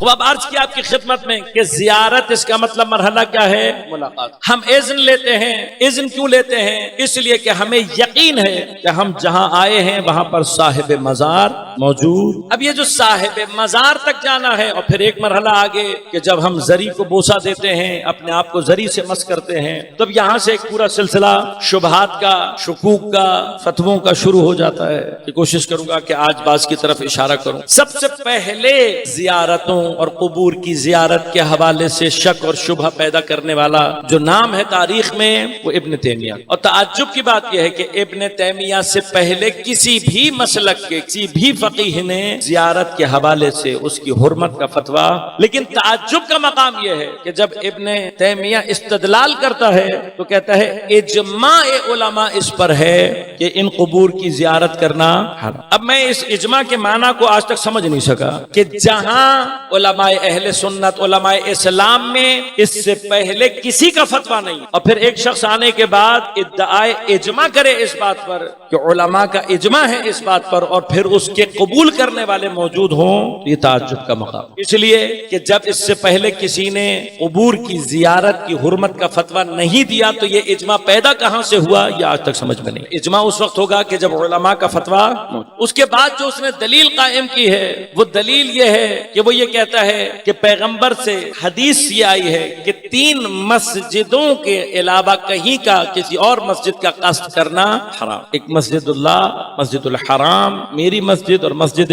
وہ اب عرض کیا آپ کی خدمت میں کہ زیارت اس کا مطلب مرحلہ کیا ہے؟ ملاقات۔ ہم اذن لیتے ہیں، اذن کیوں لیتے ہیں؟ اس لیے کہ ہمیں یقین ہے کہ ہم جہاں آئے ہیں وہاں پر صاحب مزار موجود۔ اب یہ جو صاحب مزار تک جانا ہے، اور پھر ایک مرحلہ آگے کہ جب ہم زری کو بوسہ دیتے ہیں، اپنے آپ کو زری سے مس کرتے ہیں، تب یہاں سے ایک پورا سلسلہ شبہات کا، شکوک کا، فتووں کا شروع ہو جاتا ہے کہ کوشش کروں گا کہ آج بعض کی طرف اشارہ کروں۔ سب سے پہلے زیارتوں اور قبور کی زیارت کے حوالے سے شک اور شبہ پیدا کرنے والا جو نام ہے تاریخ میں، وہ ابن تیمیہ۔ اور تعجب کی بات یہ ہے کہ ابن تیمیہ سے پہلے کسی بھی مسلک کے کسی بھی فقیہ نے زیارت کے حوالے سے اس کی حرمت کا فتویٰ، لیکن تعجب کا مقام یہ ہے کہ جب ابن تیمیہ استدلال کرتا ہے تو کہتا ہے اجماع علماء اس پر ہے کہ ان قبور کی زیارت کرنا حرام۔ اب میں اس اجماع کے معنی کو آج تک سمجھ نہیں سکا کہ جہاں علماء اہل سنت، علماء اسلام میں اس سے پہلے کسی کا فتویٰ نہیں، اور پھر ایک شخص آنے کے بعد ادعائے اجماع کرے اس بات پر کہ علماء کا اجماع ہے اس بات پر، اور پھر اس کے قبول کرنے والے موجود ہوں، یہ تعجب کا مقام۔ اس لیے کہ جب اس سے پہلے کسی نے قبور کی زیارت کی حرمت کا فتویٰ نہیں دیا تو یہ اجماع پیدا کہاں سے ہوا، یہ آج تک سمجھ میں نہیں۔ اجماع اس وقت ہوگا کہ جب علماء کا فتویٰ، اس کے بعد جو اس نے دلیل قائم کی ہے وہ دلیل یہ ہے کہ وہ یہ کہتا ہے کہ پیغمبر سے حدیث یہ آئی ہے کہ 3 مسجدوں کے علاوہ کہیں کا کسی اور مسجد کا قصد کرنا حرام۔ ایک مسجد اللہ، مسجد الحرام، میری مسجد اور مسجد،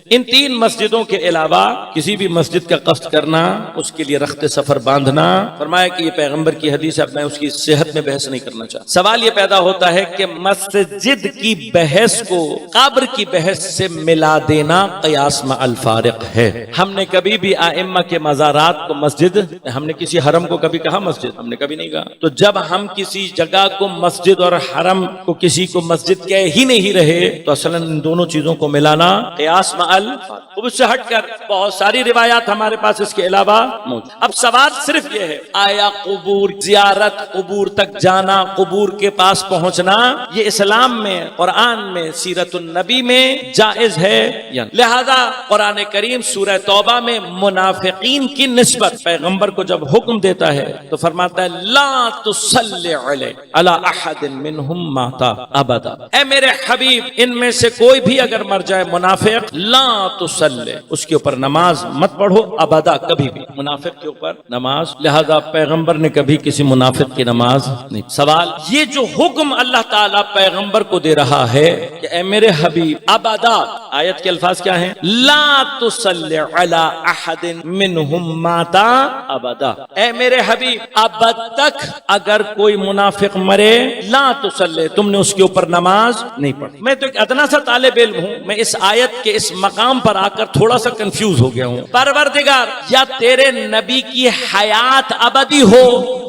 ان 3 مسجدوں کے علاوہ کسی بھی مسجد کا قصد کرنا، اس کے لیے رخت سفر باندھنا۔ فرمایا کہ یہ پیغمبر کی حدیث ہے، اب میں اس کی صحت میں بحث نہیں کرنا چاہتا۔ سوال یہ پیدا ہوتا ہے کہ مسجد کی بحث کو قبر کی بحث سے ملا دینا قیاس مع الفارق ہے۔ ہم نے کبھی بھی ائمہ کے مزارات کو مسجد، ہم نے کسی حرم کو کبھی کہا مسجد؟ ہم نے کبھی نہیں کہا۔ تو جب ہم کسی جگہ کو مسجد اور حرم کو کسی کو مسجد کہہ ہی نہیں رہے تو اصلاً ان دونوں چیزوں کو ملانا قیاس مع الفارق۔ اس سے ہٹ کر بہت ساری روایات ہمارے پاس اس کے علاوہ موجود۔ اب سوال صرف یہ ہے، آیا قبور زیارت، قبور تک جانا، قبور کے پاس پہنچنا، یہ اسلام میں، قرآن میں، سیرت النبی میں جائز ہے یا نہیں؟ لہذا قرآن کریم سورہ توبہ میں منافقین کی نسبت پیغمبر کو جب حکم دیتا ہے تو فرماتا ہے لا تصلی علی احد منہم مات ابدا، اے میرے حبیب ان میں سے کوئی بھی اگر مر جائے منافق، لا تصلی، اس کے اوپر نماز مت پڑھو ابدا، کبھی بھی منافق کے اوپر نماز۔ لہذا پیغمبر نے کبھی کسی منافق کی نماز نہیں۔ سوال یہ جو حکم اللہ تعالیٰ پیغمبر کو دے رہا ہے کہ اے میرے حبیب ابدا، آیت کے الفاظ کیا ہیں؟ لا تصلی علی احد منہم مات ابدا، اے میرے حبیب ابد تک اگر کوئی منافق مرے، لا تصلی، تم نے اس کے اوپر نماز نہیں پڑھی۔ میں تو ایک ادنا سا طالب علم ہوں، میں اس آیت کے اس مقام پر آ کر تھوڑا سا کنفیوز ہو گیا ہوں۔ پروردگار، یا تیرے نبی کی حیات ابدی ہو،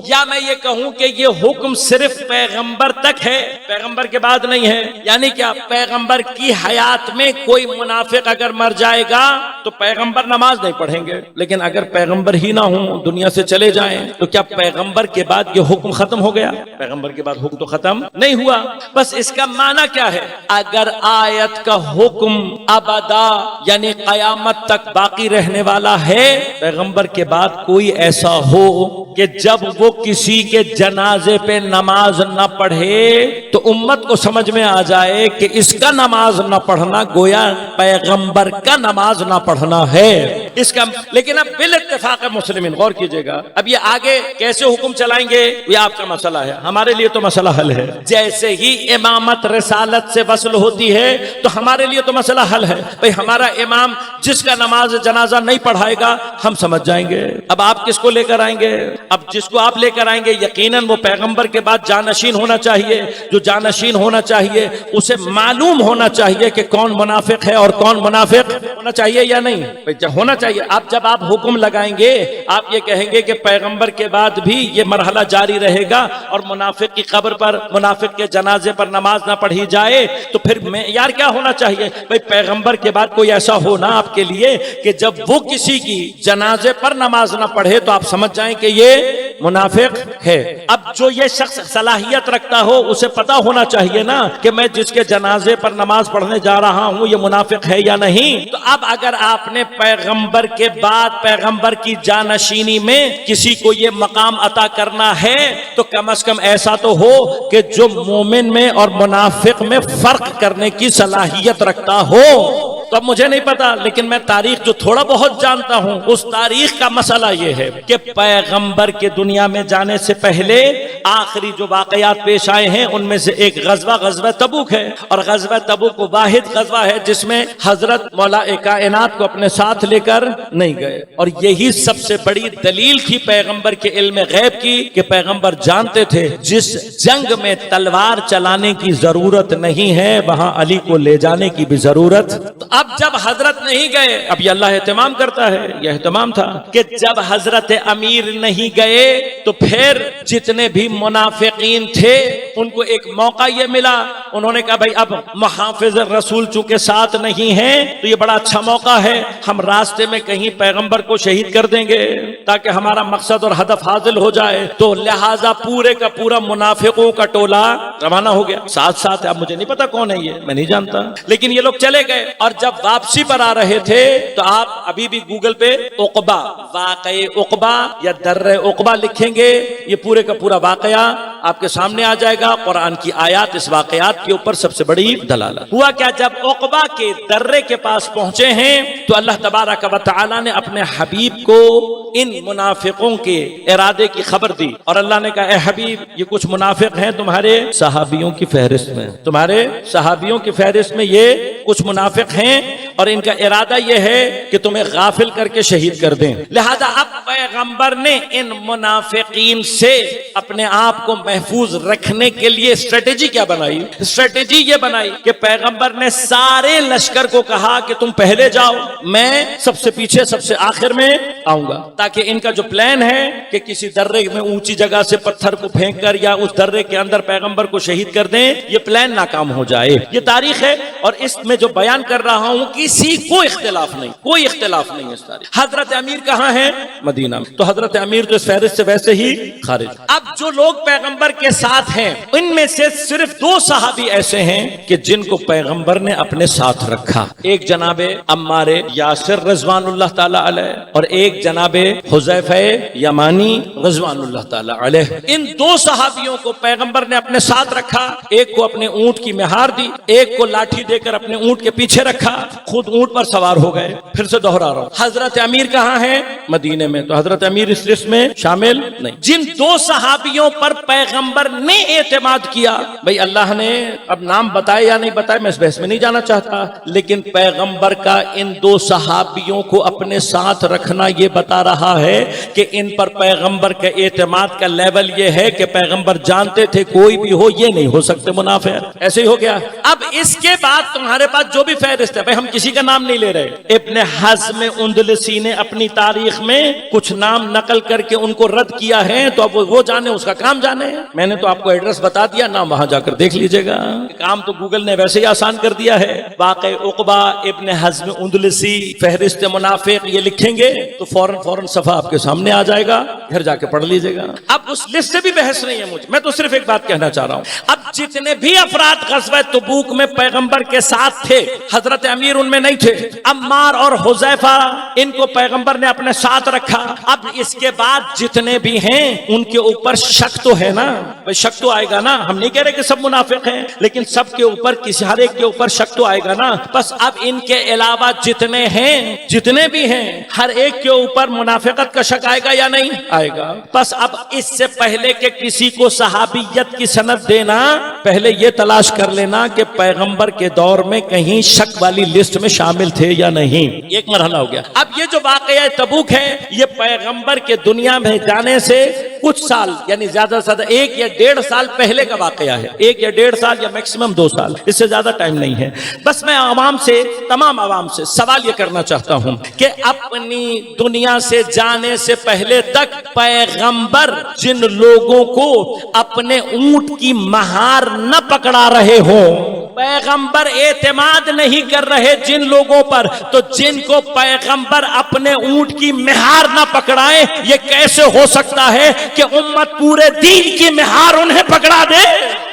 یا میں یہ کہوں کہ یہ حکم صرف پیغمبر تک ہے، پیغمبر کے بعد نہیں ہے۔ یعنی کیا پیغمبر کی حیات میں کوئی منافق اگر مر جائے گا تو پیغمبر نماز نہیں پڑھیں گے، لیکن اگر پیغمبر ہی نہ ہوں، دنیا سے چلے جائیں، تو کیا پیغمبر کے بعد یہ حکم ختم ہو گیا؟ پیغمبر کے بعد حکم تو ختم نہیں ہوا۔ بس اس کا معنی کیا ہے؟ اگر آیت کا حکم ابدا یعنی قیامت تک باقی رہنے والا ہے، پیغمبر کے بعد کوئی ایسا ہو کہ جب وہ کسی کے جنازے پہ نماز نہ پڑھے تو امت کو سمجھ میں آ جائے کہ اس کا نماز نہ پڑھنا گویا پیغمبر کا نماز نہ پڑھنا ہے اس کا۔ لیکن اب بالاتفاق مسلمین غور کیجئے گا، اب یہ آگے کیسے حکم چلائیں گے یہ آپ کا مسئلہ ہے، ہمارے لیے تو مسئلہ حل ہے۔ جیسے ہی امامت رسالت سے وصل ہوتی ہے تو ہمارے لیے تو مسئلہ حل ہے، بھئی ہمارا امام جس کا نماز جنازہ نہیں پڑھائے گا ہم سمجھ جائیں گے۔ اب آپ کس کو لے کر آئیں گے؟ اب جس کو آپ لے کر آئیں گے یقیناً وہ پیغمبر کے بعد جانشین ہونا چاہیے، جو جانشین ہونا چاہیے اسے معلوم ہونا چاہیے کہ کون منافق ہے اور کون منافق ہونا چاہیے یا نہیں ہونا چاہیے۔ اب جب آپ حکم لگائیں گے آپ یہ کہیں گے کہ پیغمبر کے بعد بھی یہ مرحلہ جاری رہے گا اور منافق کی قبر پر، منافق کے جنازے پر نماز نہ پڑھی جائے، تو پھر معیار کیا ہونا چاہیے؟ بھئی پیغمبر کے بعد کوئی ایسا ہونا آپ کے لیے کہ جب وہ کسی کی جنازے پر نماز نہ پڑھے تو آپ سمجھ جائیں کہ یہ منافق ہے۔ اب جو یہ شخص صلاحیت رکھتا ہو اسے پتا ہونا چاہیے نا کہ میں جس کے جنازے پر نماز پڑھنے جا رہا ہوں یہ منافق ہے یا نہیں۔ تو اب اگر آپ نے پیغمبر کے بعد پیغمبر کی جانشینی میں کسی کو یہ مقام عطا کرنا ہے تو کم از کم ایسا تو ہو کہ جو مومن میں اور منافق میں فرق کرنے کی صلاحیت رکھتا ہو۔ تو اب مجھے نہیں پتا لیکن میں تاریخ جو تھوڑا بہت جانتا ہوں اس تاریخ کا مسئلہ یہ ہے کہ پیغمبر کے دنیا میں جانے سے پہلے آخری جو واقعات پیش آئے ہیں ان میں سے ایک غزوہ تبوک ہے، اور غزوہ تبوک وہ واحد غزوہ ہے جس میں حضرت مولا کائنات کو اپنے ساتھ لے کر نہیں گئے، اور یہی سب سے بڑی دلیل تھی پیغمبر کے علم غیب کی کہ پیغمبر جانتے تھے جس جنگ میں تلوار چلانے کی ضرورت نہیں ہے وہاں علی کو لے جانے کی بھی ضرورت۔ اب جب حضرت نہیں گئے، اب یہ اللہ اہتمام کرتا ہے، یہ اہتمام تھا کہ جب حضرت امیر نہیں گئے تو پھر جتنے بھی منافقین تھے ان کو ایک موقع یہ ملا، انہوں نے کہا بھائی اب محافظ رسول چونکہ ساتھ نہیں ہیں تو یہ بڑا اچھا موقع ہے، ہم راستے میں کہیں پیغمبر کو شہید کر دیں گے تاکہ ہمارا مقصد اور ہدف حاصل ہو جائے۔ تو لہٰذا پورے کا پورا منافقوں کا ٹولہ روانہ ہو گیا، ساتھ ساتھ اب مجھے نہیں پتا کون ہے یہ، میں نہیں جانتا، لیکن یہ لوگ چلے گئے، اور جب واپسی پر آ رہے تھے تو آپ ابھی بھی گوگل پہ عقبہ، واقع عقبہ یا در عقبہ لکھیں گے، یہ پورے کا پورا واقعہ آپ کے سامنے آ جائے گا۔ قرآن کی آیات اس واقعات کے اوپر سب سے بڑی دلالت۔ ہوا کیا، جب عقبہ کے درے کے پاس پہنچے ہیں تو اللہ تبارک و تعالی نے اپنے حبیب کو ان منافقوں کے ارادے کی خبر دی، اور اللہ نے کہا اے حبیب یہ کچھ منافق ہیں تمہارے صحابیوں کی فہرست میں، تمہارے صحابیوں کی فہرست میں یہ کچھ منافق ہیں اور ان کا ارادہ یہ ہے کہ تمہیں غافل کر کے شہید کر دیں۔ لہذا اب پیغمبر نے ان منافقین سے اپنے آپ کو محفوظ رکھنے کے لیے اسٹریٹجی کیا بنائی؟ اسٹریٹجی یہ بنائی کہ پیغمبر نے سارے لشکر کو کہا کہ تم پہلے جاؤ، میں سب سے پیچھے سب سے آخر میں آؤں گا، تاکہ ان کا جو پلان ہے کہ کسی درے میں اونچی جگہ سے پتھر کو پھینک کر یا اس درے کے اندر پیغمبر کو شہید کر دیں، یہ پلان ناکام ہو جائے۔ یہ تاریخ ہے اور اس میں جو بیان کر رہا ہوں کسی کو اختلاف نہیں، کوئی اختلاف نہیں اس تاریخ۔ حضرت امیر کہاں ہے؟ مدینہ میں، تو حضرت امیر تو اس فہرست سے ویسے ہی خارج۔ اب جو لوگ پیغمبر کے ساتھ ہیں ان میں سے صرف 2 صحابی ایسے ہیں کہ جن کو پیغمبر نے اپنے ساتھ رکھا، ایک جناب عمار یاسر رضوان اللہ تعالی علیہ اور ایک جناب حذیفہ یمانی رضوان اللہ تعالی علیہ۔ ان 2 صحابیوں کو پیغمبر نے اپنے ساتھ رکھا، ایک کو اپنے اونٹ کی مہار دی، ایک کو لاٹھی دے کر اپنے اونٹ کے پیچھے رکھا، خود اونٹ پر سوار ہو گئے۔ پھر سے دوہرا رہا ہوں، حضرت امیر کہاں ہے؟ مدینے میں، تو حضرت امیر اس لسٹ میں شامل نہیں۔ جن 2 صحابیوں پر پیغمبر نے اعتماد کیا، بھئی اللہ نے اب نام بتائے یا نہیں بتائے میں اس بحث میں نہیں جانا چاہتا، لیکن پیغمبر کا ان 2 صحابیوں کو اپنے ساتھ رکھنا یہ بتا رہا ہے کہ ان پر پیغمبر کے اعتماد کا لیول یہ ہے کہ پیغمبر جانتے تھے کوئی بھی ہو یہ نہیں ہو سکتے منافق۔ ایسے ہی ہو گیا۔ اب اس کے بعد تمہارے پاس جو بھی فہرست ہے، بھئی ہم کسی کا نام نہیں لے رہے، ابن حزم اندلسی نے اپنی تاریخ میں کچھ نام نقل کر کے ان کو رد کیا ہے، تو اب وہ جانے، اس کا کام جانے۔ میں نے تو آپ کو ایڈریس بتا دیا، نام وہاں جا کر دیکھ لیجئے گا، کام تو گوگل نے ویسے ہی آسان کر دیا ہے۔ واقع عقبہ، ابن حزم اندلسی، فہرست منافق یہ لکھیں گے تو فوراً صفحہ آپ کے سامنے آ جائے گا، گھر جا کے پڑھ لیجئے گا۔ اب اس لسٹ سے بھی بحث نہیں ہے مجھے، میں تو صرف ایک بات کہنا چاہ رہا ہوں، اب جتنے بھی افراد غزوہ تبوک میں پیغمبر کے ساتھ تھے، حضرت امیر ان میں نہیں تھے، عمار اور حذیفہ ان کو پیغمبر نے اپنے ساتھ رکھا۔ اب اس کے بعد جتنے بھی ہیں ان کے اوپر شک تو ہے نا، شک تو آئے گا نا، ہم نہیں کہہ رہے کہ سب منافق ہیں، لیکن سب کے اوپر کسی ہر ایک کے اوپر شک تو آئے گا نا۔ بس اب ان کے علاوہ جتنے ہیں، جتنے بھی ہیں، ہر ایک کے اوپر منافقت کا شک آئے گا یا نہیں آئے گا؟ بس اب اس سے پہلے کہ کسی کو صحابیت کی سند دینا، پہلے یہ تلاش کر لینا کہ پیغمبر کے دور میں کہیں شک والی لسٹ میں شامل تھے یا نہیں۔ ایک مرحلہ ہو گیا۔ اب یہ جو واقعہ تبوک ہے یہ پیغمبر کے دنیا میں جانے سے کچھ سال، یعنی زیادہ سے زیادہ 1 یا 1.5 سال پہلے کا واقعہ ہے، 1 یا 1.5 سال یا میکسیمم 2 سال، اس سے زیادہ ٹائم نہیں ہے۔ بس میں عوام سے، تمام عوام سے سوال یہ کرنا چاہتا ہوں کہ اپنی دنیا سے جانے سے پہلے تک پیغمبر جن لوگوں کو اپنے اونٹ کی مہار نہ پکڑا رہے ہوں، پیغمبر اعتماد نہیں کر رہے جن لوگوں پر، تو جن کو پیغمبر اپنے اونٹ کی مہار نہ پکڑائے، یہ کیسے ہو سکتا ہے کہ امت پورے دین کی مہار انہیں پکڑا دے؟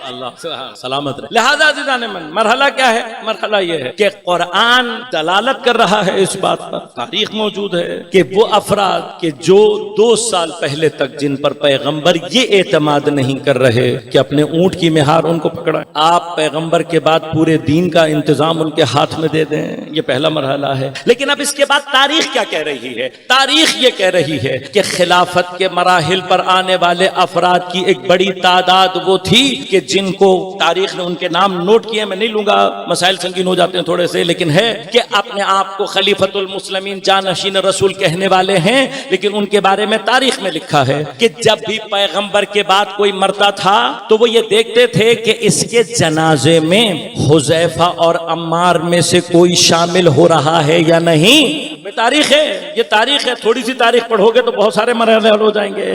اللہ سلامت رہے۔ لہذا عزیزان من، مرحلہ کیا ہے؟ مرحلہ یہ ہے کہ قرآن دلالت کر رہا ہے اس بات پر، تاریخ موجود ہے کہ وہ افراد کہ جو 2 سال پہلے تک جن پر پیغمبر یہ اعتماد نہیں کر رہے کہ اپنے اونٹ کی مہار ان کو پکڑائیں، آپ پیغمبر کے بعد پورے دین کا انتظام ان کے ہاتھ میں دے دیں، یہ پہلا مرحلہ ہے۔ لیکن اب اس کے بعد تاریخ کیا کہہ رہی ہے؟ تاریخ یہ کہہ رہی ہے کہ خلافت کے مراحل پر آنے والے افراد کی ایک بڑی تعداد وہ تھی کہ جن کو تاریخ نے ان کے نام نوٹ کیے، میں نہیں لوں گا، مسائل سنگین ہو جاتے ہیں تھوڑے سے، لیکن ہے کہ اپنے آپ کو خلیفۃ المسلمین جانشین رسول کہنے والے ہیں، لیکن ان کے بارے میں تاریخ میں لکھا ہے کہ جب بھی پیغمبر کے بعد کوئی مرتا تھا تو وہ یہ دیکھتے تھے کہ اس کے جنازے میں حذیفہ اور عمار میں سے کوئی شامل ہو رہا ہے یا نہیں۔ تاریخ ہے، یہ تاریخ ہے، تھوڑی سی تاریخ پڑھو گے تو بہت سارے مرحلے حل ہو جائیں گے۔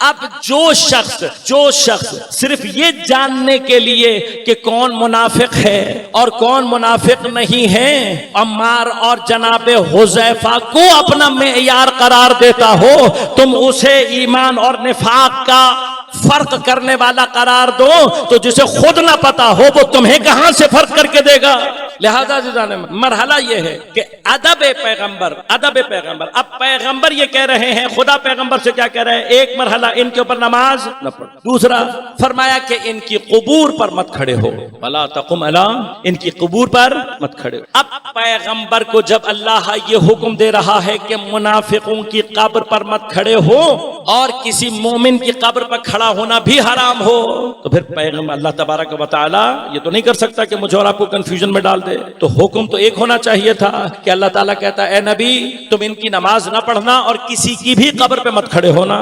اب جو شخص صرف یہ جاننے کے لیے کہ کون منافق ہے اور کون منافق نہیں ہے، عمار اور جناب حذیفہ کو اپنا معیار قرار دیتا ہو، تم اسے ایمان اور نفاق کا فرق کرنے والا قرار دو، تو جسے خود نہ پتا ہو وہ تمہیں کہاں سے فرق کر کے دے گا؟ لہذا مرحلہ یہ ہے کہ ادب پیغمبر، اب پیغمبر یہ کہہ رہے ہیں، خدا پیغمبر سے کیا کہہ رہے ہیں؟ ایک مرحلہ ان کے اوپر نماز نہ پڑھو، دوسرا فرمایا کہ ان کی قبور پر مت کھڑے ہو، ولا تقم علی، ان کی قبور پر مت کھڑے ہو۔ اب پیغمبر کو جب اللہ یہ حکم دے رہا ہے کہ منافقوں کی قبر پر مت کھڑے ہو اور کسی مومن کی قبر پر کھڑا ہونا بھی حرام ہو، تو پھر پیغمبر اللہ تبارک و تعالی یہ تو نہیں کر سکتا کہ مجھے اور آپ کو کنفیوژن میں ڈال دے، تو حکم تو ایک ہونا چاہیے تھا کہ اللہ تعالیٰ کہتا ہے اے نبی تم ان کی نماز نہ پڑھنا اور کسی کی بھی قبر پہ مت کھڑے ہونا،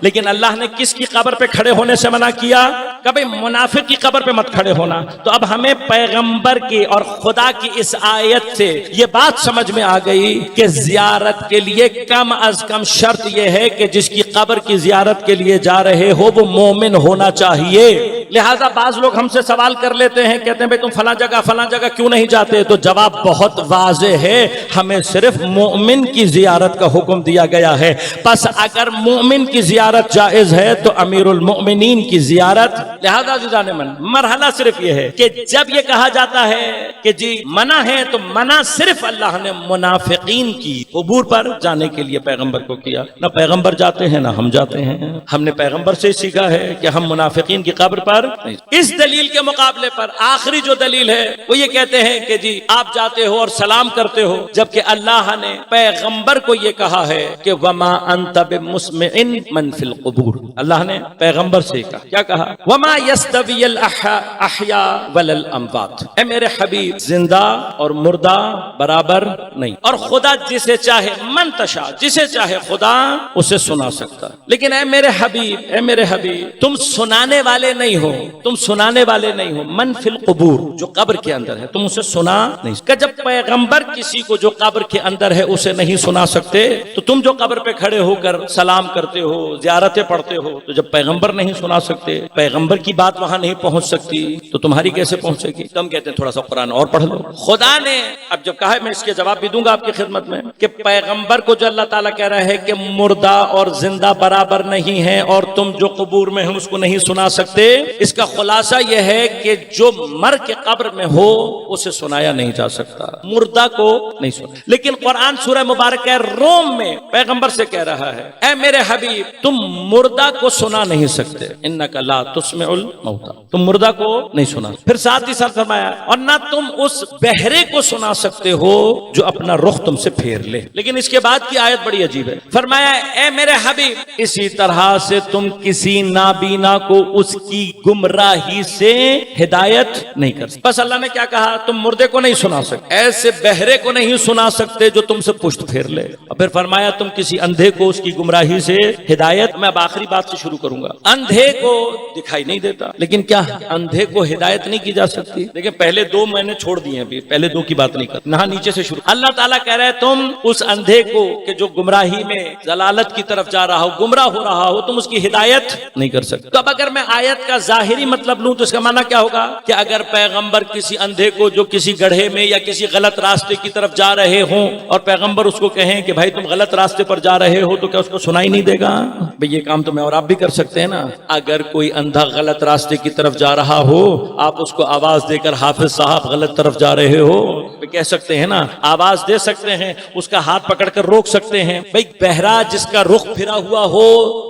لیکن اللہ نے کس کی قبر پہ کھڑے ہونے سے منع کیا؟ کبھی منافق کی قبر پہ مت کھڑے ہونا۔ تو اب ہمیں پیغمبر کی اور خدا کی اس آیت سے یہ بات سمجھ میں آ گئی کہ زیارت کے لیے کم از کم شرط یہ ہے کہ جس کی قبر کی زیارت کے لیے جا رہے ہو وہ مومن ہونا چاہیے۔ لہذا بعض لوگ ہم سے سوال کر لیتے ہیں، کہتے ہیں بھئی تم فلاں جگہ کیوں نہیں جاتے؟ تو جواب بہت واضح ہے، ہمیں صرف مومن کی زیارت کا حکم دیا گیا ہے۔ پس اگر مومن کی زیارت جائز ہے تو امیر المؤمنین کی زیارت۔ لہذا عزیزان من، مرحلہ صرف یہ ہے کہ جب یہ کہا جاتا ہے کہ جی منع ہے، تو منع صرف اللہ نے منافقین کی قبور پر جانے کے لیے پیغمبر کو کیا۔ نہ پیغمبر جاتے ہیں نہ ہم جاتے ہیں، ہم نے پیغمبر سے سیکھا ہے کہ ہم منافقین کی قبر پر نہیں۔ اس دلیل کے مقابلے پر آخری جو دلیل ہے وہ یہ کہتے ہیں کہ جی آپ جاتے ہو اور سلام کرتے ہو، جبکہ اللہ نے پیغمبر کو یہ کہا ہے کہ وما انت بمسمع من فی القبور۔ اللہ نے پیغمبر سے کہا، کیا کہا؟ وما یستوی الاحیاء والاموات، اے میرے حبیب زندہ اور مردہ برابر نہیں، اور خدا جسے چاہے من تشاء، جسے چاہے خدا اسے سنا سکتا، لیکن اے میرے حبیب تم سنانے والے نہیں ہو، تم سنانے والے نہیں ہو، من فی القبور جو قبر کے اندر ہے تم اسے سنا نہیں سکتے۔ جب پیغمبر کسی کو جو قبر کے اندر ہے اسے نہیں سنا سکتے، تو تم جو قبر پہ کھڑے ہو کر سلام کرتے ہو، زیارتیں پڑھتے ہو، تو جب پیغمبر نہیں سنا سکتے، پیغمبر کی بات وہاں نہیں پہنچ سکتی، تو تمہاری کیسے پہنچے گی؟ تم کہتے ہیں تھوڑا سا قرآن اور پڑھ لو۔ خدا نے اب جب کہا ہے، میں اس کے جواب بھی دوں گا آپ کی خدمت میں، کہ پیغمبر کو جو اللہ تعالیٰ کہہ رہا ہے کہ مردہ اور زندہ برابر نہیں ہیں اور تم جو قبور میں ہیں اس کو نہیں سنا سکتے، اس کا خلاصہ یہ ہے کہ جو مر کے قبر میں ہو اسے سنایا نہیں جا سکتا، مردہ کو نہیں سنا۔ لیکن قرآن سورہ مبارکہ روم میں پیغمبر سے کہہ رہا ہے، اے میرے حبیب تم مردہ کو سنا نہیں سکتے، انک لا تسمع الموتى، تم مردہ کو نہیں سنا۔ پھر ساتھ ہی ساتھ فرمایا، اور نہ تم اس بہرے کو سنا سکتے ہو جو اپنا رخ تم سے پھیر لے۔ لیکن اس کے بعد کی آیت بڑی عجیب ہے، فرمایا اے میرے حبیب اسی طرح سے تم کسی نابینا کو اس کی گمراہی سے ہدایت نہیں کر سکتے۔ بس اللہ نے کیا کہا؟ تم مردے کو نہیں سنا سکتے، ایسے بہرے کو نہیں سنا سکتے جو تم سے پشت پھیر لے۔ اور پھر فرمایا تم کسی اندھے کو اس کی گمراہی سے ہدایت۔ میں اب آخری بات سے شروع کروں گا۔ اندھے کو دکھائی نہیں دیتا، لیکن کیا اندھے کو ہدایت نہیں کی جا سکتی؟ لیکن پہلے دو میں نے چھوڑ دیے، ابھی پہلے دو کی بات نہیں کرتا، نہ نیچے سے شروع۔ اللہ تعالیٰ کہہ رہے تم اس اندھے کو کہ جو گمراہی میں ضلالت کی طرف جا رہا ہو، گمراہ ہو رہا ہو، تم اس کی ہدایت نہیں کر سکتے۔ تو اب اگر میں آیت کا ظاہری مطلب لوں تو اس کا معنی کیا ہوگا کہ اگر پیغمبر کسی اندھے کو جو کسی گڑھے میں یا کسی غلط راستے کی طرف جا رہے ہوں اور پیغمبر اس کو کہیں کہ بھائی تم غلط راستے پر جا رہے ہو، تو کیا اس کو سنائی نہیں دے گا؟ بھئی یہ کام تو میں اور آپ بھی کر سکتے ہیں نا. اگر کوئی اندھا غلط راستے کی طرف جا رہا ہو، آپ اس کو آواز دے کر حافظ صاحب غلط طرف جا رہے ہو کہہ سکتے ہیں نا، آواز دے سکتے ہیں، اس کا ہاتھ پکڑ کر روک سکتے ہیں. بھئی بہرا جس کا رخ پھرا ہوا ہو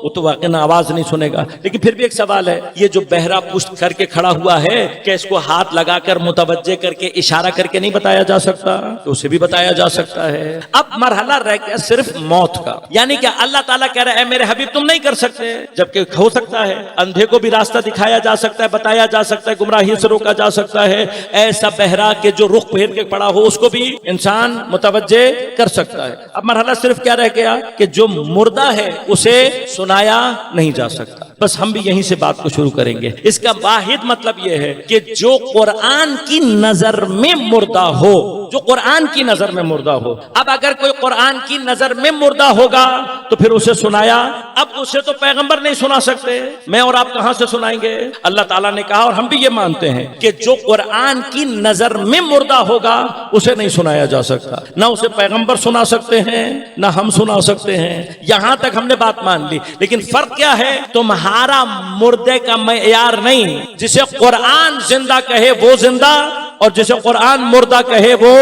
وہ تو واقعی آواز نہیں سنے گا. لیکن پھر بھی ایک سوال ہے، یہ جو بہرا پشت کر کے کھڑا ہوا ہے، کہ اس کو ہاتھ لگا کر متوجہ کر کے اشارہ کر کے نہیں بتایا جا سکتا؟ تو اسے بھی بتایا جا سکتا ہے. اب مرحلہ رہ گیا صرف موت کا، یعنی کہ اللہ تعالیٰ کہہ رہا ہے اے میرے حبیب تم نہیں کر سکتے، جبکہ ہو سکتا ہے. اندھے کو بھی راستہ دکھایا جا سکتا ہے، بتایا جا سکتا ہے، گمراہی سے روکا جا سکتا ہے. ایسا بہرا کہ جو رخ پھیر کے پڑا ہو اس کو بھی انسان متوجہ کر سکتا ہے. اب مرحلہ صرف کیا رہ گیا کہ جو مردہ ہے اسے سنایا نہیں جا سکتا. بس ہم بھی یہیں سے بات کو شروع کریں گے. اس کا واحد مطلب یہ ہے کہ جو قرآن کی نظر میں مردہ ہو، جو قرآن کی نظر میں مردہ ہو. اب اگر کوئی قرآن کی نظر میں مردہ ہوگا تو پھر اسے سنایا. اب اسے تو پیغمبر نہیں سنا سکتے، میں اور آپ کہاں سے سنائیں گے؟ اللہ تعالیٰ نے کہا اور ہم بھی یہ مانتے ہیں کہ جو قرآن کی نظر میں مردہ ہوگا اسے نہیں سنایا جا سکتا. نہ اسے پیغمبر سنا سکتے ہیں نہ ہم سنا سکتے ہیں. یہاں تک ہم نے بات مان لی. لیکن فرق کیا ہے؟ تمہارا مردے کا معیار نہیں. جسے قرآن زندہ کہے وہ زندہ، اور جسے قرآن مردہ کہے وہ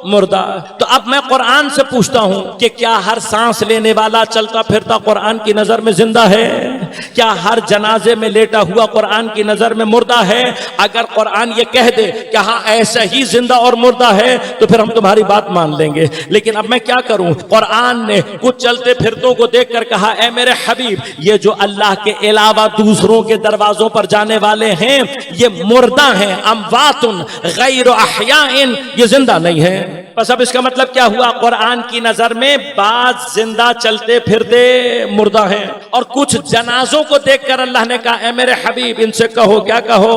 مردہ. تو اب میں قرآن سے پوچھتا ہوں کہ کیا ہر سانس لینے والا چلتا پھرتا قرآن کی نظر میں زندہ ہے؟ کیا ہر جنازے میں لیٹا ہوا قرآن کی نظر میں مردہ ہے؟ اگر قرآن یہ کہہ دے کہ ہاں ایسا ہی زندہ اور مردہ ہے تو پھر ہم تمہاری بات مان لیں گے. لیکن اب میں کیا کروں؟ قرآن نے کچھ چلتے پھرتوں کو دیکھ کر کہا اے میرے حبیب یہ جو اللہ کے علاوہ دوسروں کے دروازوں پر جانے والے ہیں یہ مردہ ہیں، اموات غیر احیاء، یہ زندہ نہیں ہے. بس اب اس کا مطلب کیا ہوا؟ قرآن کی نظر میں بعض زندہ چلتے پھرتے مردہ ہیں، اور کچھ جنازوں کو دیکھ کر اللہ نے کہا اے میرے حبیب ان سے کہو، کیا کہو؟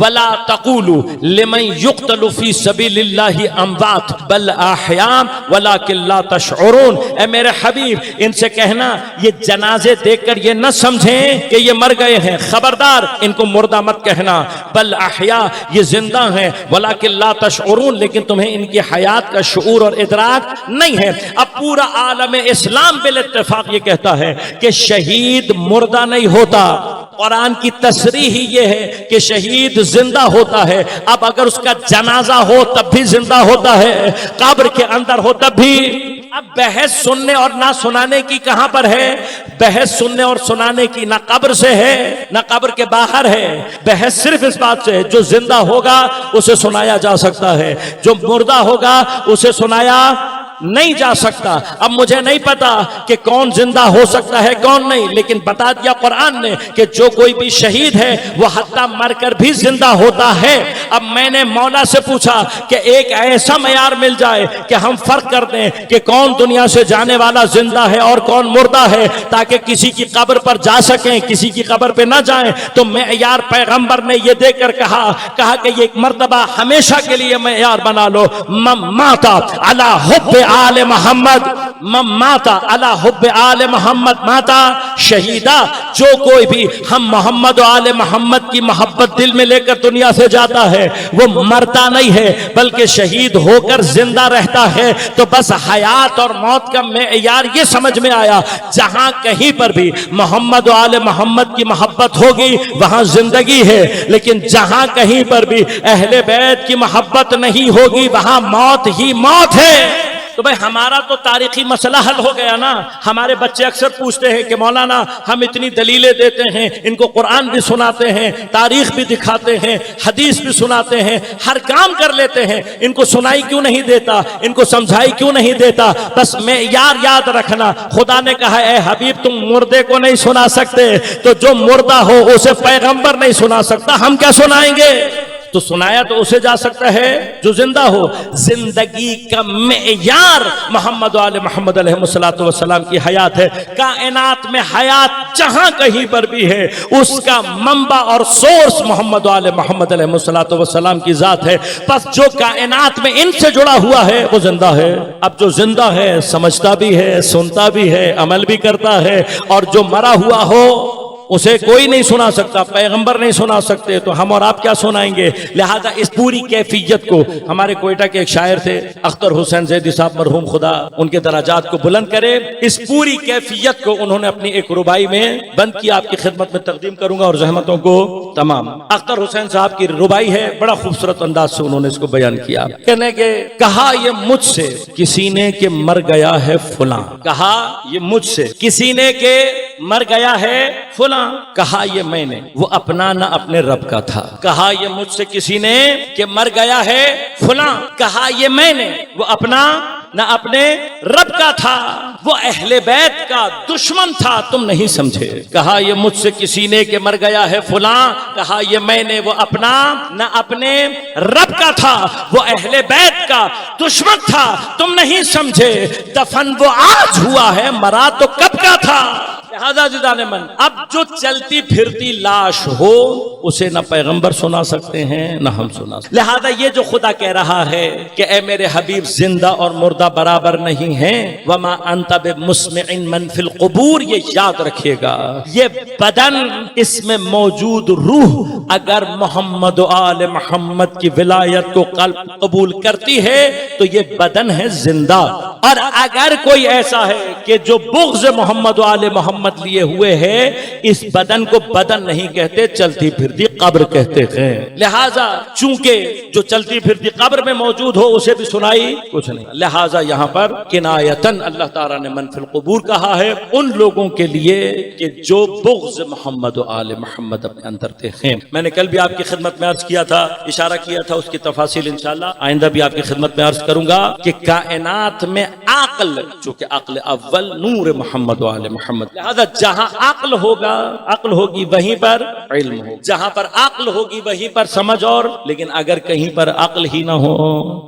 وَلَا تَقُولُوا لِمَنْ يُقْتَلُ فِي سَبِيلِ اللَّهِ أَمْوَاتٌ بَلْ أَحْيَاءٌ وَلَكِنْ لَا تَشْعُرُونَ. اے میرے حبیب ان سے کہنا یہ جنازے دیکھ کر یہ نہ سمجھیں کہ یہ مر گئے ہیں، خبردار ان کو مردہ مت کہنا. بل احیاء، یہ زندہ ہیں، وَلَكِنْ لَا تَشْعُرُونَ، لیکن تمہیں ان کی حیات کا شعور اور ادراک نہیں ہے. اب پورا عالم اسلام بالاتفاق یہ کہتا ہے کہ شہید مردہ نہیں ہوتا. قرآن کی تصریح ہی یہ ہے کہ شہید زندہ ہوتا ہے. اب اگر اس کا جنازہ ہو تب بھی زندہ ہوتا ہے، قبر کے اندر ہو تب بھی. اب بحث سننے اور نہ سنانے کی کہاں پر ہے؟ بحث سننے اور سنانے کی نہ قبر سے ہے نہ قبر کے باہر ہے. بحث صرف اس بات سے ہے جو زندہ ہوگا اسے سنایا جا سکتا ہے، جو مردہ ہوگا اسے سنایا نہیں جا سکتا. اب مجھے نہیں پتا کہ کون زندہ ہو سکتا ہے کون نہیں، لیکن بتا دیا قرآن نے کہ جو کوئی بھی شہید ہے وہ حتیٰ مر کر بھی زندہ ہوتا ہے. اب میں نے مولا سے پوچھا کہ ایک ایسا معیار مل جائے کہ ہم فرق کر دیں کہ کون دنیا سے جانے والا زندہ ہے اور کون مردہ ہے، تاکہ کسی کی قبر پر جا سکیں کسی کی قبر پہ نہ جائیں. تو معیار پیغمبر نے یہ دے کر کہا کہ یہ ایک مرتبہ ہمیشہ کے لیے معیار بنا لو. من مات علی حب آل محمد، من مات علی حب آل محمد ماتا شہیدہ. جو کوئی بھی ہم محمد و آل محمد کی محبت دل میں لے کر دنیا سے جاتا ہے وہ مرتا نہیں ہے بلکہ شہید ہو کر زندہ رہتا ہے. تو بس حیات اور موت کا معیار یہ سمجھ میں آیا، جہاں کہیں پر بھی محمد و آل محمد کی محبت ہوگی وہاں زندگی ہے، لیکن جہاں کہیں پر بھی اہل بیت کی محبت نہیں ہوگی وہاں موت ہی موت ہے. تو بھائی ہمارا تو تاریخی مسئلہ حل ہو گیا نا. ہمارے بچے اکثر پوچھتے ہیں کہ مولانا ہم اتنی دلیلیں دیتے ہیں، ان کو قرآن بھی سناتے ہیں، تاریخ بھی دکھاتے ہیں، حدیث بھی سناتے ہیں، ہر کام کر لیتے ہیں، ان کو سنائی کیوں نہیں دیتا، ان کو سمجھائی کیوں نہیں دیتا؟ بس معیار یاد رکھنا. خدا نے کہا اے حبیب تم مردے کو نہیں سنا سکتے تو جو مردہ ہو اسے پیغمبر نہیں سنا سکتا، ہم کیا سنائیں گے؟ تو سنایا تو اسے جا سکتا ہے جو زندہ ہو. زندگی کا معیار محمد و آل محمد علیہ السلام کی حیات ہے. کائنات میں حیات جہاں کہیں پر بھی ہے اس کا منبع اور سورس محمد و آل محمد علیہ السلام کی ذات ہے. بس جو کائنات میں ان سے جڑا ہوا ہے وہ زندہ ہے. اب جو زندہ ہے سمجھتا بھی ہے، سنتا بھی ہے، عمل بھی کرتا ہے، اور جو مرا ہوا ہو اسے کوئی نہیں سنا سکتا، پیغمبر نہیں سنا سکتے، تو ہم اور آپ کیا سنائیں گے؟ لہذا اس پوری کیفیت کو ہمارے کوئٹہ کے ایک شاعر تھے اختر حسین زیدی صاحب مرحوم، خدا ان کے درجات کو بلند کرے، اس پوری کیفیت کو انہوں نے اپنی ایک ربائی میں بند کیا، آپ کی خدمت میں تقدیم کروں گا اور زحمتوں کو تمام۔ اختر حسین صاحب کی ربائی ہے، بڑا خوبصورت انداز سے انہوں نے اس کو بیان کیا، کہنے کہ کہا یہ مجھ سے کسی نے کہ مر گیا ہے فلاں، کہا یہ مجھ سے کسی نے کہ مر گیا ہے فلاں، کہا یہ میں نے وہ اپنا نہ اپنے رب کا تھا، کہا یہ مجھ سے کسی نے کہ مر گیا ہے فلاں، کہا یہ میں نے وہ اپنا نہ اپنے رب کا تھا، وہ اہل بیت کا دشمن تھا تم نہیں سمجھے، کہا یہ مجھ سے کسی نے کہ مر گیا ہے فلاں، کہا یہ میں نے وہ اپنا نہ اپنے رب کا تھا، وہ اہل بیت کا دشمن تھا تم نہیں سمجھے، دفن وہ آج ہوا ہے مرا تو کب کا تھا۔ لہذا زدان من، اب جو چلتی پھرتی لاش ہو اسے نہ پیغمبر سنا سکتے ہیں نہ ہم سنا سکتے، لہذا یہ جو خدا کہہ رہا ہے کہ اے میرے حبیب زندہ اور مردہ برابر نہیں ہیں، وما انت بمسمع من فی القبور، یہ یاد رکھیے گا، یہ بدن اس میں موجود روح اگر محمد و آل محمد کی ولایت کو قلب قبول کرتی ہے تو یہ بدن ہے زندہ، اور اگر کوئی ایسا ہے کہ جو بغض محمد و آل محمد لیے ہوئے ہے، اس بدن کو بدن نہیں کہتے، چلتی پھرتی قبر کہتے ہیں، لہذا چونکہ جو چلتی پھرتی قبر میں موجود ہو اسے بھی سنائی کچھ نہیں، لہذا یہاں پر کنایتن اللہ تعالیٰ نے من فی القبور کہا ہے ان لوگوں کے لیے کہ جو بغض محمد و آل محمد اپنے اندر ہیں۔ میں نے کل بھی آپ کی خدمت میں عرض کیا تھا، اشارہ کیا تھا، اس کی تفاصیل انشاءاللہ آئندہ بھی آپ کی خدمت میں عرض کروں گا کہ کائنات میں عقل، چونکہ عقل اول نور محمد و آل محمد، لہذا جہاں عقل ہوگا، عقل ہوگی وہیں پر علم ہوگا، جہاں پر عقل ہوگی وہیں پر سمجھ، اور لیکن اگر کہیں پر عقل ہی نہ ہو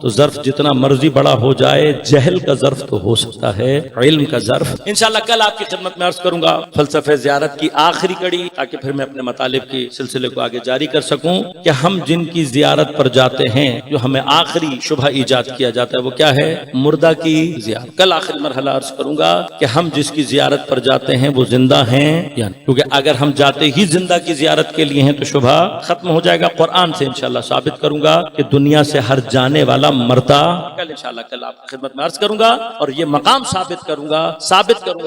تو ظرف جتنا مرضی بڑا ہو جائے، جہل کا ظرف تو ہو سکتا ہے، علم کا ظرف انشاءاللہ کل آپ کی خدمت میں عرض کروں گا۔ فلسفہ زیارت کی آخری کڑی، تاکہ پھر میں اپنے مطالب کی سلسلے کو آگے جاری کر سکوں، کہ ہم جن کی زیارت پر جاتے ہیں جو ہمیں آخری شبہ ایجاد کیا جاتا ہے وہ کیا ہے؟ مردہ کی زیارت۔ کل آخری مرحلہ عرض کروں گا کہ ہم جس کی زیارت پر جاتے ہیں وہ زندہ ہیں یا نہیں، کیونکہ اگر ہم جاتے ہی زندہ کی زیارت کے لیے ہیں تو شبہ ختم ہو جائے گا۔ قرآن سے انشاءاللہ ثابت کروں گا کہ دنیا سے ہر جانے والا مرتا، کل انشاءاللہ کل آپ کی خدمت میں عرض کروں گا، اور یہ مقام ثابت کروں گا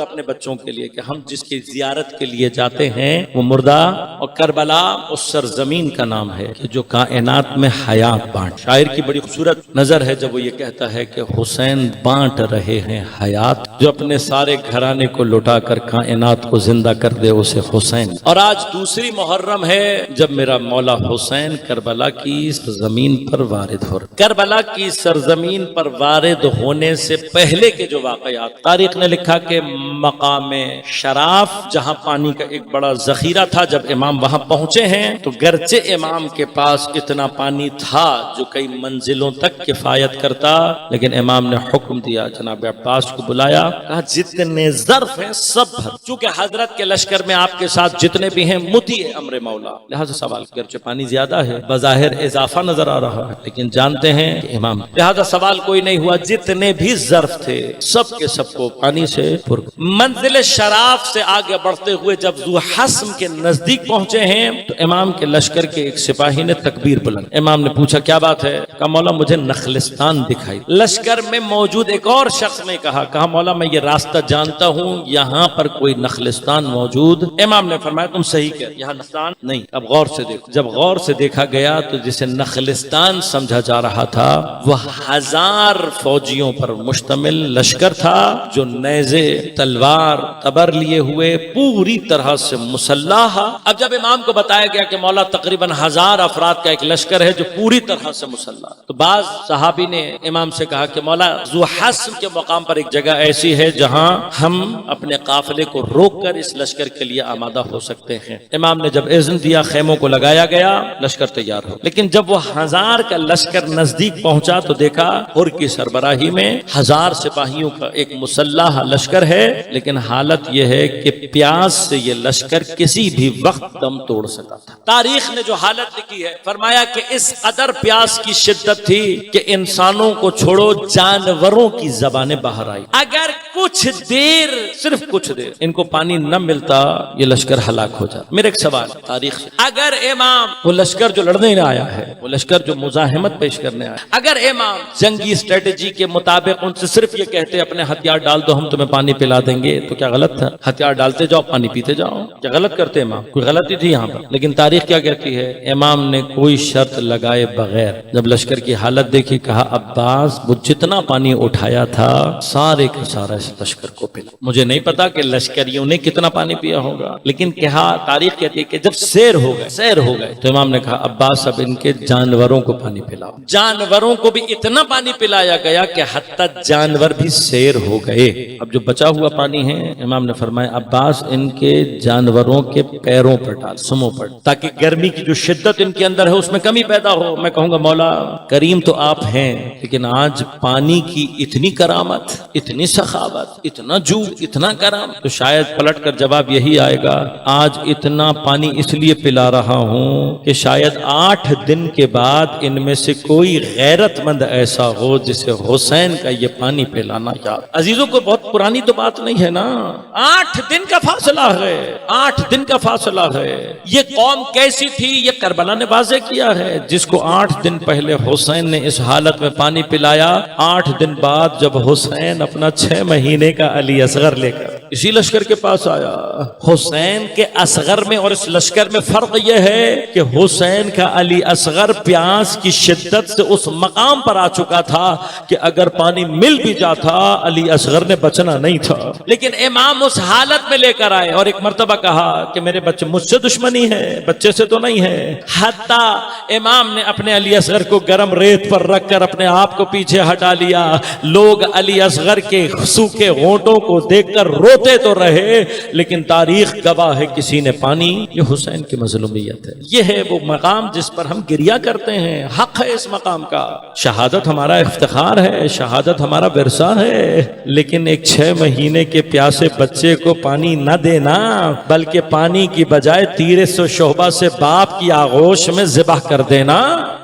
اپنے بچوں کے لیے کہ ہم جس کی زیارت کے لیے جاتے ہیں وہ مردہ، اور کربلا اس سرزمین کا نام ہے کہ جو کائنات میں حیات بانٹ۔ شاعر کی بڑی خوبصورت نظر ہے جب وہ یہ کہتا ہے کہ حسین بانٹ رہے ہیں حیات، جو اپنے سارے گھرانے کو لٹا کر کائنات کو زندہ کر دے اسے حسین۔ اور آج دوسری محرم ہے جب میرا مولا حسین کربلا کی سرزمین پر وارد ہو رہا۔ کربلا کی سرزمین پر وارد ہونے سے پہلے کے جو واقعات، تاریخ نے لکھا کہ مقام شراف جہاں پانی کا ایک بڑا ذخیرہ تھا، جب امام وہاں پہنچے ہیں تو گرچہ امام کے پاس اتنا پانی تھا جو کئی منزلوں تک کفایت کرتا، لیکن امام نے حکم دیا، جناب عباس کو بلایا، کہا جتنے ظرف ہیں سب بھر، چونکہ حضرت کے لشکر میں آپ کے ساتھ جتنے بھی ہیں مطیع امر مولا، لہذا سوال گرچہ پانی زیادہ ہے، بظاہر اضافہ نظر آ رہا ہے، لیکن جانتے ہیں کہ امام، لہذا سوال کوئی نہیں ہوا، جتنے بھی ظرف تھے سب کے سب کو پانی سے پر۔ منزل شراف سے آگے بڑھتے ہوئے جب ذو حسم کے نزدیک پہنچے ہیں تو امام کے لشکر کے ایک سپاہی نے تکبیر بلند، امام نے پوچھا کیا بات ہے؟ کہا مولا مجھے نخلستان دکھائی۔ لشکر میں موجود ایک اور شخص نے کہا مولا میں یہ راستہ جانتا ہوں، یہاں پر کوئی نخلستان موجود۔ امام نے فرمایا تم صحیح کہہ، یہاں نخلستان نہیں، اب غور سے دیکھو۔ جب غور سے دیکھا گیا تو جسے نخلستان سمجھا جا رہا تھا وہ 1000 فوجیوں پر مشتمل لشکر تھا، جو نیزے، تلوار، تبر لیے ہوئے پوری طرح سے مسلح۔ اب جب امام کو بتایا گیا کہ مولا تقریباً 1000 افراد کا ایک لشکر ہے جو پوری طرح سے مسلح، تو بعض صحابی نے امام سے کہا کہ مولا ذو حسم کے مقام پر ایک جگہ ایسی ہے جہاں ہم اپنے قافلے کو روک کر اس لشکر کے لیے آمادہ ہو سکتے ہیں۔ امام نے جب اذن دیا خیموں کو لگایا گیا، لشکر تیار ہو، لیکن جب وہ 1000 کا لشکر نزدیک پہنچا تو دیکھا ہر کی سربراہی میں 1000 سپاہیوں کا ایک مسلح لشکر ہے، لیکن حالت یہ ہے کہ پیاس سے یہ لشکر کسی بھی وقت دم توڑ سکتا تھا۔ تاریخ نے جو حالت لکھی ہے، فرمایا کہ اس قدر پیاس کی شدت تھی کہ انسانوں کو چھوڑو جانوروں کی زبانیں باہر آئی۔ اگر کچھ دیر، صرف کچھ دیر ان کو پانی نہ ملتا یہ لشکر ہلاک ہو جاتا۔ میرے ایک سوال تاریخ سے، اگر امام وہ لشکر جو لڑنے آیا ہے، وہ لشکر جو مزاحمت پیش کرنے آیا، اگر امام جنگی اسٹریٹجی کے مطابق ان سے صرف یہ کہتے اپنے ہتھیار ڈال دو ہم تمہیں پانی پلا دیں گے، تو کیا غلط تھا؟ ہتھیار ڈالتے جاؤ پانی پیتے جاؤ، کیا غلط کرتے امام؟ کوئی غلطی تھی یہاں پر؟ لیکن تاریخ کیا کہتی ہے؟ امام نے کوئی شرط لگائے بغیر جب لشکر کی حالت دیکھی کہا عباس وہ جتنا پانی اٹھایا تھا سارے کا سارا اس لشکر کو پلا۔ مجھے نہیں پتا کہ لشکریوں نے کتنا پانی پیا ہوگا، لیکن کہا تاریخ کہتی ہے کہ جب سیر ہو گئے تو امام نے کہا عباس اب ان کے جانوروں کو پانی پلاؤ۔ جانوروں کو بھی اتنا پانی پلایا گیا کہ حتی جانور بھی سیر ہو گئے۔ اب جو بچا ہوا پانی ہے امام نے فرمایا عباس ان کے جانوروں کے پیروں پر ڈال، سموں پر، تاکہ گرمی کی جو شدت ان کے اندر ہے اس میں کمی پیدا ہو۔ میں کہوں گا مولا کریم تو آپ ہیں، لیکن آج پانی کی اتنی کرامت، اتنی سخاوت، اتنا جود، اتنا کرم، تو شاید پلٹ کر جواب یہی آئے گا آج اتنا پانی اس لیے پلا رہا ہوں کہ شاید 8 دن کے بعد ان میں سے کوئی غیرت مند ایسا ہو جسے حسین کا یہ پانی پلانا یاد۔ عزیزوں کو بہت پرانی تو بات نہیں ہے نا، 8 دن کا فاصلہ ہے، 8 دن کا فاصلہ ہے۔ یہ قوم کیسی تھی یہ کربلا نے واضح کیا ہے، جس کو 8 دن پہلے حسین نے اس حالت میں پانی پلایا، 8 دن بعد جب حسین اپنا 6 مہینے کا علی اصغر لے کر اسی لشکر کے پاس آیا۔ حسین کے اصغر میں اور اس لشکر میں فرق یہ ہے کہ حسین کا علی اصغر پیاس کی شدت سے اس مقام پر آ چکا تھا کہ اگر پانی مل بھی جاتا علی اصغر نے بچنا نہیں تھا، لیکن امام اس حالت میں لے کر آئے اور ایک مرتبہ کہا کہ میرے بچے مجھ سے دشمنی ہے، بچے سے تو نہیں ہے۔ حتی امام نے اپنے علی اصغر کو گرم ریت پر رکھ کر اپنے آپ کو پیچھے ہٹا لیا۔ لوگ علی اصغر کے سوکھے ہونٹوں کو دیکھ کر روتے تو رہے، لیکن تاریخ گواہ ہے کسی نے پانی، یہ حسین کی مظلومیت ہے، یہ ہے وہ مقام جس پر ہم گریہ کرتے ہیں۔ حق ہے اس مقام کا، شہادت ہمارا افتخار ہے، شہادت ہمارا ورثہ ہے، لیکن ایک 6 مہینے کے پیاسے بچے کو پانی نہ دینا، بلکہ پانی کی بجائے تیر شعبہ سے باپ کی آغوش میں ذبح کر دینا،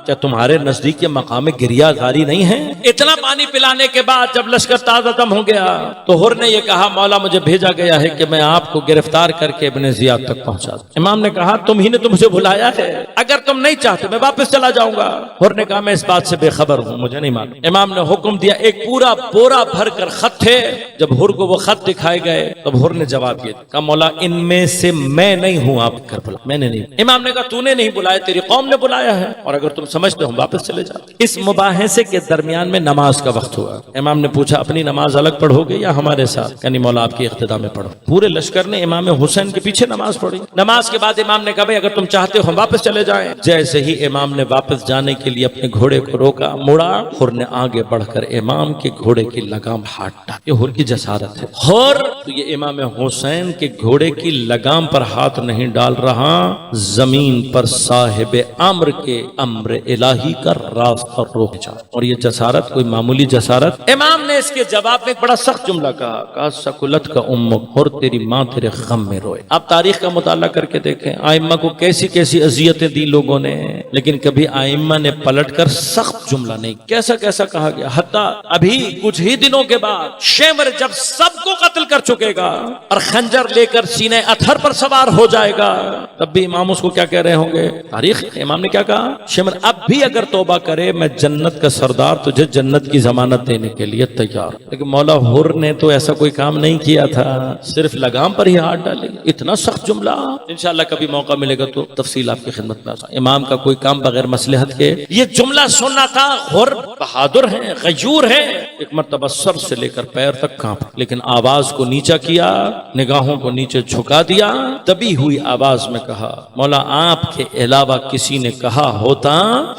کیا تمہارے نزدیک یہ مقام گریہ گاری نہیں ہے؟ اتنا پانی پلانے کے بعد جب لشکر تازہ دم ہو گیا تو حر نے یہ کہا مولا مجھے بھیجا گیا ہے کہ میں آپ کو گرفتار کر کے ابن زیاد تک پہنچا دوں۔ امام نے کہا تم ہی نے تو مجھے بلایا ہے، اگر تم نہیں چاہتے میں واپس چلا جاؤں گا۔ حر نے کہا میں اس بات سے بے خبر ہوں، مجھے نہیں معلوم۔ امام نے حکم دیا ایک پورا بورا بھر کر خط تھے، جب حر کو وہ خط دکھائے گئے تب حر نے جواب دیا، کہا مولا ان میں سے میں نہیں ہوں آپ کربلا، میں نے نہیں۔ امام نے کہا تو نے نہیں بلایا، تیری قوم نے بلایا ہے، اور اگر تم سمجھتے ہو واپس چلے جاؤ۔ اس مباحثے کے درمیان میں نماز کا وقت ہوا۔ امام نے پوچھا اپنی نماز الگ پڑھو گے یا ہمارے ساتھ؟ کہا نہیں مولا آپ کی اقتداء میں پڑھو۔ پورے لشکر نے امام حسین کے پیچھے نماز پڑھی۔ نماز کے بعد امام نے کہا بھائی اگر تم چاہتے ہو ہم واپس چلے جائیں۔ جیسے ہی امام نے واپس جانے کے لیے اپنے گھوڑے کو روکا، مڑا، حر نے آگے بڑھ کر امام کے گھوڑے کی لگام ہاتھ ڈالی۔ یہ حر کی جسارت ہے۔ حر تو یہ امام حسین کے گھوڑے کی لگام پر ہاتھ نہیں ڈال رہا، زمین پر صاحب امر کے امر الہی کا راستہ روک جا، اور یہ جسارت کوئی معمولی جسارت۔ امام نے اس کے جواب میں ایک بڑا سخت جملہ کہا سکولت کا امک، اور تیری ماں تیرے غم میں روئے۔ آپ تاریخ کا مطالعہ کر کے دیکھیں آئمہ کو کیسی کیسی اذیتیں دی لوگوں نے، لیکن کبھی آئمہ نے پلٹ کر سخت جملہ نہیں، کیسا کیسا کہا گیا۔ حتیٰ ابھی کچھ ہی دنوں کے بعد شیمر جب سب کو قتل کر چکے گا اور خنجر لے کر سینے اتھر پر سوار ہو جائے گا، تب بھی امام اس کو کیا کہہ رہے ہوں گے؟ تاریخ امام نے کیا کہا؟ شیمر اب بھی اگر توبہ کرے میں جنت کا سردار تجھے جنت کی ضمانت دینے کے لیے تیار۔ لیکن مولا حر نے تو ایسا کوئی کام نہیں کیا تھا، صرف لگام پر ہی ہاتھ ڈالے۔ اتنا سخت جملہ، انشاءاللہ کبھی موقع ملے گا تو تفصیل آپ کی خدمت میں آسا۔ امام کا کوئی کام بغیر مصلحت کے یہ جملہ سننا تھا۔ حر بہادر ہیں، غیور ہیں، ایک مرتبہ سر سے لے کر پیر تک کانپا، لیکن آواز کو نیچا کیا، نگاہوں کو نیچے جھکا دیا، دبی ہوئی آواز میں کہا مولا آپ کے علاوہ کسی نے کہا ہوتا؟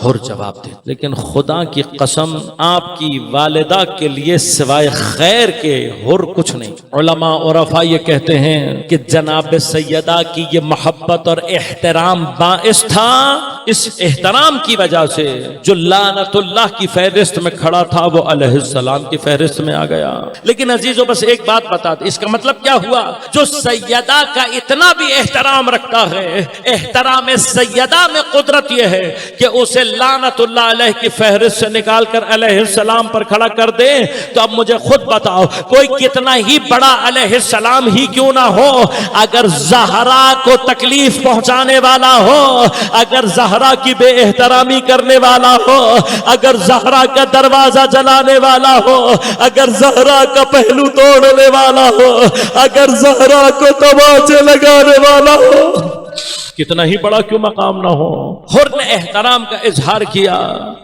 حر جواب دے لیکن خدا کی قسم آپ کی والدہ کے لیے سوائے خیر کے حر کچھ نہیں۔ علماء عرفاء یہ کہتے ہیں کہ جناب سیدہ کی یہ محبت اور احترام باعث تھا اس احترام کی وجہ سے جو لعنت اللہ کی فہرست میں کھڑا تھا وہ علیہ السلام کی فہرست میں آ گیا۔ لیکن عزیزو بس ایک بات بتا دیں، اس کا مطلب کیا ہوا؟ جو سیدہ کا اتنا بھی احترام رکھتا ہے، احترام سیدہ میں قدرت یہ ہے کہ اسے لعنت اللہ علیہ کی فہرست سے نکال کر علیہ السلام پر کھڑا کر دے۔ تو اب مجھے خود بتاؤ، کوئی کتنا ہی بڑا علیہ السلام ہی کیوں نہ ہو، اگر زہرا کو تکلیف پہنچانے والا ہو، اگر زہرا کی بے احترامی کرنے والا ہو، اگر زہرا کا دروازہ جلانے والا ہو، اگر زہرا کا پہلو توڑنے والا ہو، اگر زہرا کو تماچے لگانے والا ہو، کتنا ہی بڑا کیوں مقام نہ ہو، حر نے احترام کا اظہار کیا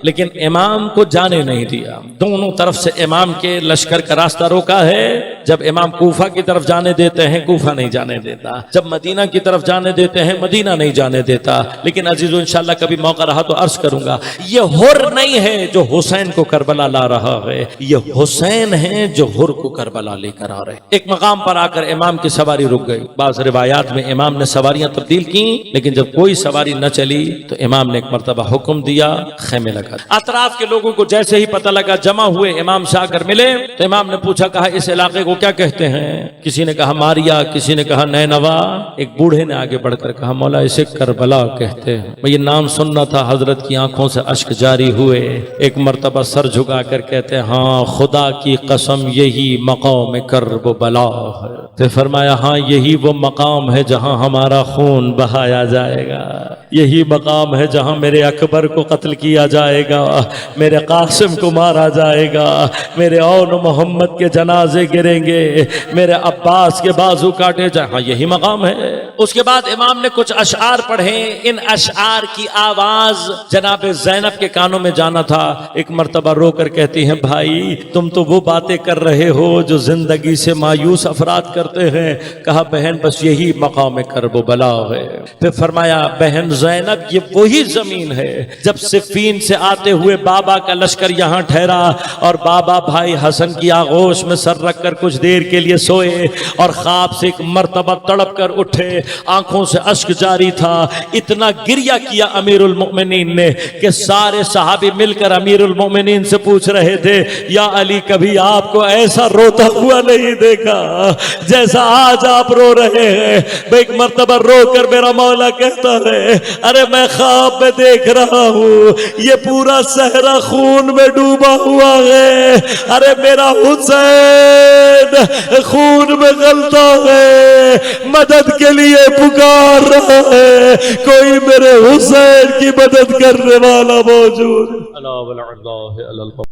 لیکن امام کو جانے نہیں دیا۔ دونوں طرف سے امام کے لشکر کا راستہ روکا ہے۔ جب امام کوفہ کی طرف جانے دیتے ہیں کوفہ نہیں جانے دیتا، جب مدینہ کی طرف جانے دیتے ہیں مدینہ نہیں جانے دیتا۔ لیکن عزیزو انشاءاللہ کبھی موقع رہا تو عرض کروں گا، یہ حر نہیں ہے جو حسین کو کربلا لا رہا ہے، یہ حسین ہے جو حر کو کربلا لے کر آ رہے۔ ایک مقام پر آ کر امام کی سواری رک گئی۔ بعض روایات میں امام نے سواریاں تبدیل کی، لیکن جب کوئی سواری نہ چلی تو امام نے ایک مرتبہ حکم دیا خیمے لگا۔ اطراف کے لوگوں کو جیسے ہی پتہ لگا جمع ہوئے، امام سے آ کر ملے تو امام نے پوچھا، کہا اس علاقے کو کیا کہتے ہیں؟ کسی نے کہا ماریا، کسی نے کہا نینوا۔ ایک بوڑھے نے آگے بڑھ کر کہا مولا اسے کربلا کہتے ہیں۔ میں یہ نام سننا تھا، حضرت کی آنکھوں سے اشک جاری ہوئے۔ ایک مرتبہ سر جھکا کر کہتے ہیں ہاں خدا کی قسم یہی مقام کرب و بلا ہے۔ تو فرمایا ہاں یہی وہ مقام ہے جہاں ہمارا خون بہایا جائے گا، یہی مقام ہے جہاں میرے اکبر کو قتل کیا جائے گا، میرے قاسم کو مارا جائے گا، میرے اون محمد کے جنازے گریں گے، میرے عباس کے بازو کاٹے جائیں، ہاں یہی مقام ہے۔ اس کے بعد امام نے کچھ اشعار پڑھے، ان اشعار کی آواز جناب زینب کے کانوں میں جانا تھا۔ ایک مرتبہ رو کر کہتی ہیں بھائی تم تو وہ باتیں کر رہے ہو جو زندگی سے مایوس افراد کرتے ہیں۔ کہا بہن بس یہی مقام کرب و بلا ہے۔ پھر فرمایا بہن زینب یہ وہی زمین ہے جب صفین سے آتے ہوئے بابا کا لشکر یہاں ٹھہرا اور بابا بھائی حسن کی آغوش میں سر رکھ کر کچھ دیر کے لیے سوئے اور خواب سے ایک مرتبہ تڑپ کر اٹھے، آنکھوں سے اشک جاری تھا۔ اتنا گریہ کیا امیر المؤمنین نے کہ سارے صحابی مل کر امیر المؤمنین سے پوچھ رہے تھے یا علی کبھی آپ کو ایسا روتا ہوا نہیں دیکھا جیسا آج آپ رو رہے ہیں۔ ایک مرتبہ رو کر میرا مولا کہتا ہے ارے میں خواب میں دیکھ رہا ہوں یہ پورا صحرا خون میں ڈوبا ہوا ہے، ارے میرا حسین خون میں غلطا ہے، مدد کے لیے پکار رہا ہے، کوئی میرے حسین کی مدد کرنے والا موجود۔